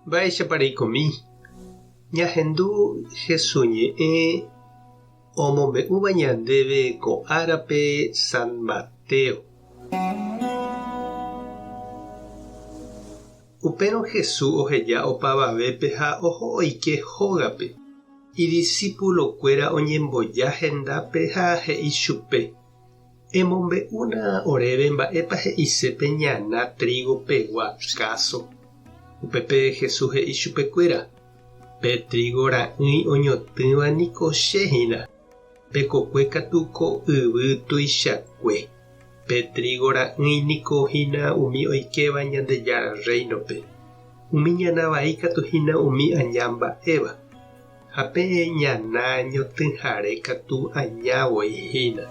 Mba'éichapareikomi. Ñahendu hesuñe'ẽ omombe'úva ñandéve ko árape San Mateo. Upérõ Jesús oheja opavavépe ha oho oike hógape. Idiscípulokuéra oñemboja hendápe ha he'i chupe: emombe'úna oréve mba'épa he'isépe ñana trígopegua káso. Upépe Jesús he'i chupekuéra: pe trigo ra'ỹi oñotỹva niko chéhína, pe kokue katu ko yvy tuichakue. Pe trigo ra'ỹi niko hína umi oikeva Ñandejára reinope. Umi ñana vai katu hína umi aña mba'éva. Ha pe ñana ñotỹhare katu añávoi hína.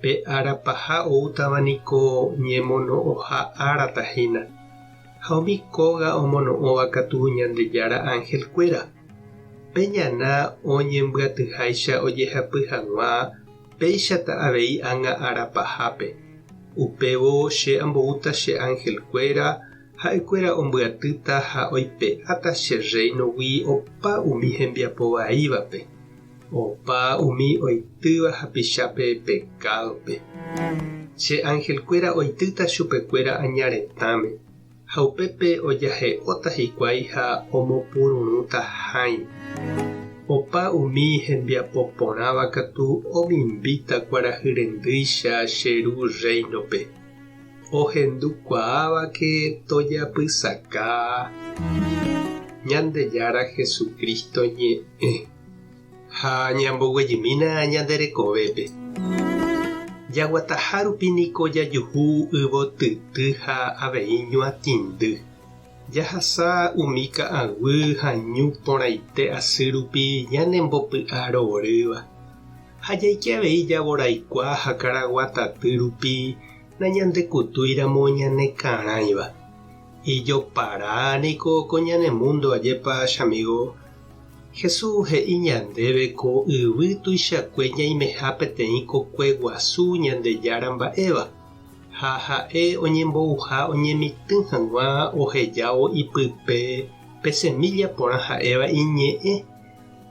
Pe árapaha oútava niko ñemono'õha árata hína. Ha umi kóga omono'õva katu Ñandejára ángelkuéra. Pe ñana oñembyatýháicha ojehapy hag̃ua péichata avei ág̃a árapahápe. Upévo che amboúta che ángelkuéra ha'ekuéra ombyatýta ha oipe'áta che reinogui opa umi hembiapo vaívape. Opa umi oitýva hapichápe pekádope. Che ángelkuéra oitýta chupekuéra añaretãme. Ha upépe ojahe'óta hikuái ha omopururũta haĩ. Opa umi hembiapo porãva katu omimbíta kuarahyrendýicha che ru reinope. Ohendukuaáva ke tojapysaka Ñandejára Jesukristo ñe'ẽ ha ñamboguejymína ñanderekovépe. Jaguataha rupi niko jajuhu yvotyty ha avei ñoatindy. Jahasa umi ka'aguy ha ñu porãite asy rupi ñanembopy'a rorýva. Ha jaike avei javoraikua ha karaguataty rupi nañandekutúiramo ñanekarãiva. Ijopara niko ko ñanemúndo ajépa chamigo. Jesús he'i ñandéve ko yvy tuichakue ñaimeha peteĩ kokue guasu Ñandejára mba'éva. Ha ha'e oñembouha oñemitỹ hag̃ua ohejávo ipype pe semilla porã ha'éva iñe'ẽ.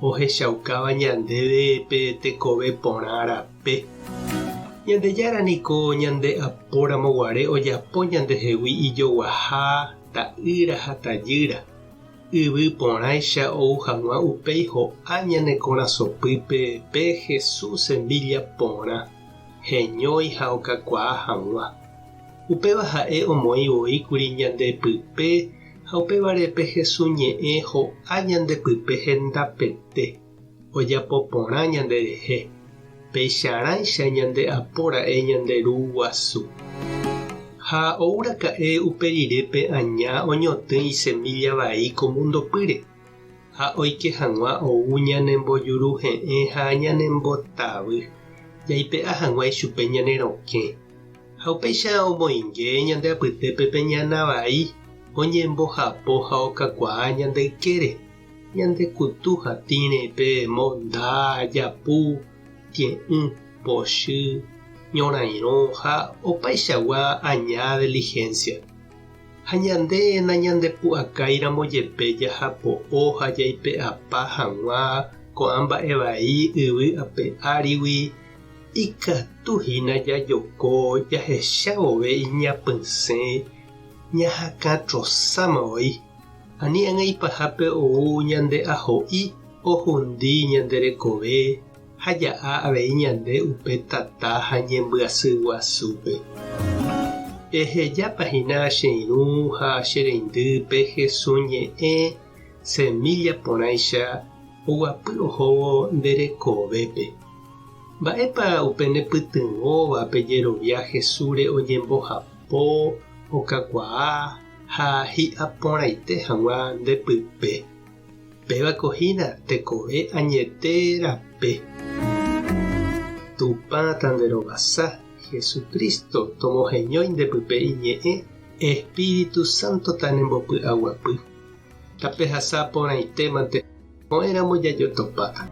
Ohechaukáva ñandéve pe tekove porã rape. Ñandejára niko ñande apóramoguare ojapo ñandehegui ijoguaha, ta'ýra ha tajýra. Yvy porãicha ou hag̃ua upéi ho'a ñane korasõpýpe pe Jesús semilla porã. Heñói ha okakuaa hag̃ua. Upéva ha'e omoĩvoíkuri ñandepype ha upévarepe Jesús ñe'ẽ ho'a ñandepype hendapete. Ojapo porã ñanderehe. Peicharãicha ñande apóra'e ñanderu guasu. Ha ouraka'e uperirépe aña oñotỹ isemilla vai ko mundopýre. Ha oike hag̃ua ou ñanembojuruhe'ẽ ha ñanembotavy. Jaipe'a hag̃ua ichupe ñanerokẽ. Ha upéicha omoinge ñande apytépe pe ñana vai oñembohapo ha okakuaa ñandeykére. Ñandekutu hatĩre pe monda, japu, tie'ỹ, pochy, ñorairõ ha opaichagua aña diligencia. Ha ñande nañandepu'akaíramo jepe jahapo'o ha jaipe'apa hag̃ua ko'ã mba'evai yvy ape árigui ikatuhína jajoko jahechavove iñapysẽ ñahakãtrosámavoi. Ani ág̃aipahápe ou ñande aho'i ohundi ñanderekove ha ja'a avei ñande upe tata ha ñembyasy guasúpe. Ehejápahína che irũ ha che reindy pe Jesús ñe'ẽ semilla porãicha oguapy ohóvo nderekovépe. Mba'épa upe nepytyvõva pe jerovia Jesúsre oñembohapo, okakuaa ha hi'a porãite hag̃ua ndepype. Pévako hína tekove añete rape. Tupã tanderovasa Jesucristo tomoheñói ndepype iñe'ẽ Espíritu Santo tanembopy'aguapy. Tapehasa porãitémante oĩramo jajotopáta.